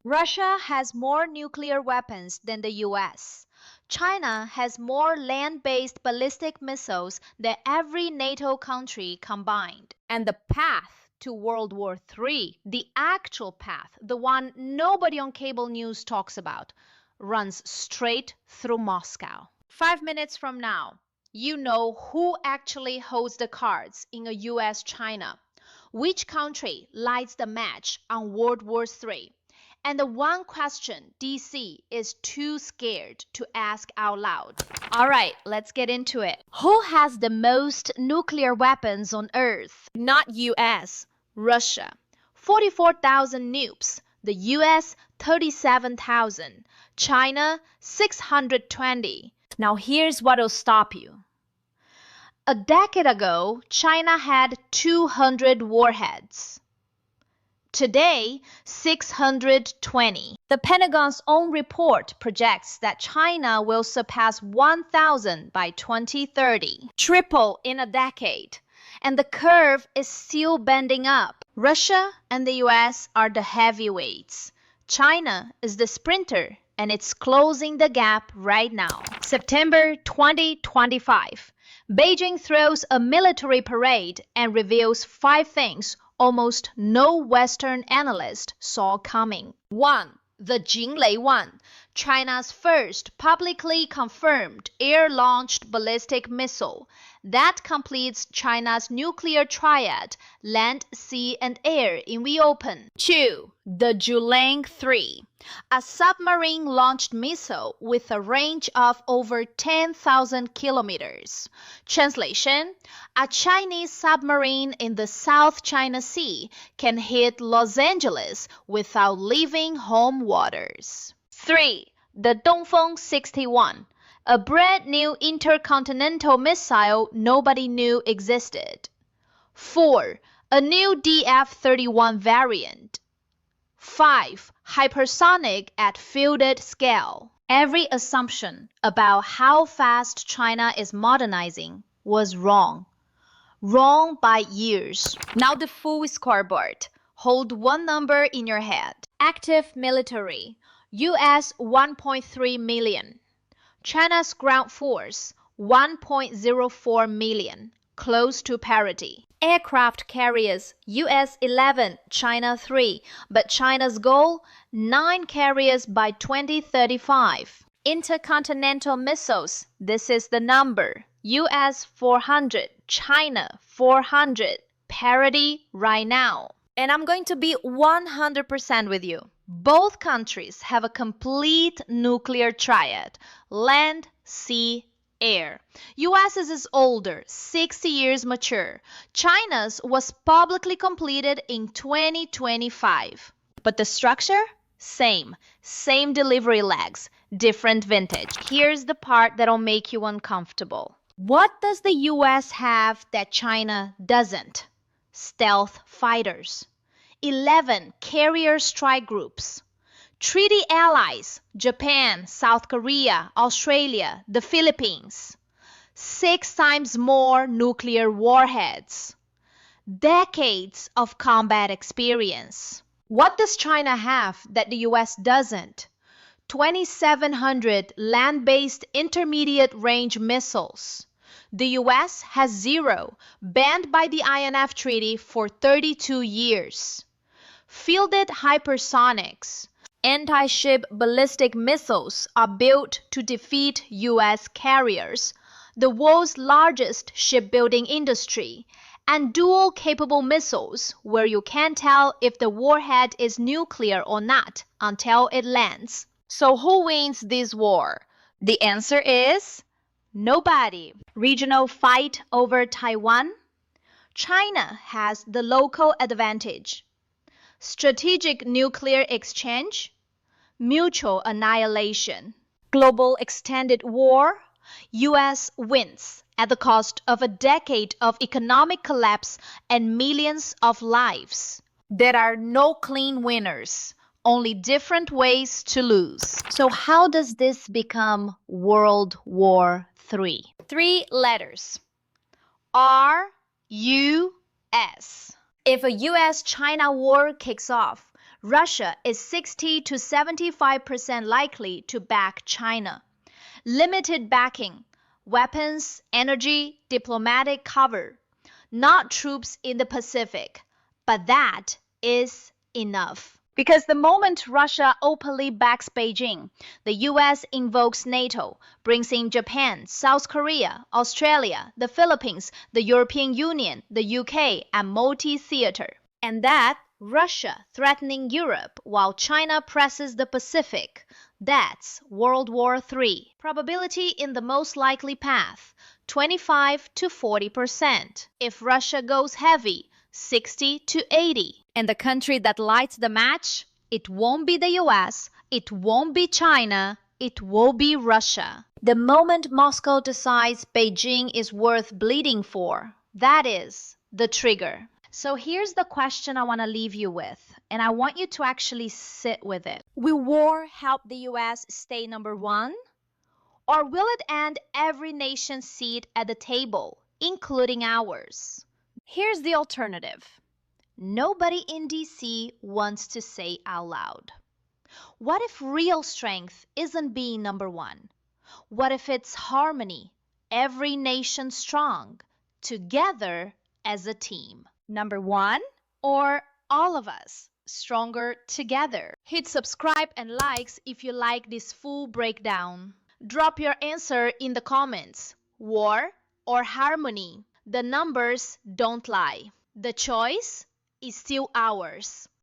Russia has more nuclear weapons than the US. China has more land-based ballistic missiles than every NATO country combined. And the path to World War III, the actual path, the one nobody on cable news talks about, runs straight through Moscow. 5 minutes from now, you know who actually holds the cards in a US-China. Which country lights the match on World War III? And the one question DC is too scared to ask out loud. All right, let's get into it. Who has the most nuclear weapons on Earth? Not US, Russia. 44,000 nukes. The US, 37,000. China, 620. Now here's what'll stop you. A decade ago, China had 200 warheads. Today, 620. The Pentagon's own report projects that China will surpass 1,000 by 2030, triple in a decade. And the curve is still bending up. Russia and the US are the heavyweights. China is the sprinter, and it's closing the gap right now. September 2025. Beijing throws a military parade and reveals 5 things almost no Western analyst saw coming. 1. The Jinglei 1, China's first publicly confirmed air-launched ballistic missile that completes China's nuclear triad, land, sea, and air in the open. 2. The Julang 3, a submarine-launched missile with a range of over 10,000 kilometers. Translation: a Chinese submarine in the South China Sea can hit Los Angeles without leaving home waters. 3. The Dongfeng 61, a brand new intercontinental missile nobody knew existed. 4. A new DF-31 variant. 5. Hypersonic at fielded scale. Every assumption about how fast China is modernizing was wrong. Wrong by years. Now the full scoreboard. Hold one number in your head. Active military, US 1.3 million. China's ground force, 1.04 million, close to parity. Aircraft carriers, US 11, China 3, but China's goal, 9 carriers by 2035. Intercontinental missiles, this is the number, US 400, China 400, parity right now. And I'm going to be 100% with you. Both countries have a complete nuclear triad, land, sea, air. US's is older, 60 years mature. China's was publicly completed in 2025. But the structure? Same delivery legs, different vintage. Here's the part that'll make you uncomfortable. What does the US have that China doesn't? Stealth fighters. 11 carrier strike groups. Treaty allies, Japan, South Korea, Australia, the Philippines. 6 times more nuclear warheads. Decades of combat experience. What does China have that the US doesn't? 2,700 land-based intermediate-range missiles. The US has 0, banned by the INF Treaty for 32 years. Fielded hypersonics. Anti-ship ballistic missiles are built to defeat US carriers, the world's largest shipbuilding industry, and dual-capable missiles where you can't tell if the warhead is nuclear or not until it lands. So who wins this war? The answer is nobody. Regional fight over Taiwan? China has the local advantage. Strategic nuclear exchange? Mutual annihilation. Global extended war? US wins at the cost of a decade of economic collapse and millions of lives. There are no clean winners, only different ways to lose. So how does this become World War III? 3 letters. RUS. If a US-China war kicks off, Russia is 60 to 75% likely to back China. Limited backing, weapons, energy, diplomatic cover. Not troops in the Pacific, but that is enough. Because the moment Russia openly backs Beijing, the US invokes NATO, brings in Japan, South Korea, Australia, the Philippines, the European Union, the UK, and multi-theater. And that Russia threatening Europe while China presses the Pacific. That's World War III. Probability in the most likely path, 25 to 40%. If Russia goes heavy, 60 to 80. And the country that lights the match? It won't be the US, it won't be China, it will be Russia. The moment Moscow decides Beijing is worth bleeding for, that is the trigger. So here's the question I want to leave you with, and I want you to actually sit with it. Will war help the US stay number one? Or will it end every nation's seat at the table, including ours? Here's the alternative. Nobody in DC wants to say out loud. What if real strength isn't being number one? What if it's harmony, every nation strong, together as a team? Number one, or all of us stronger together? Hit subscribe and likes if you like this full breakdown. Drop your answer in the comments. War or harmony? The numbers don't lie. The choice is still ours.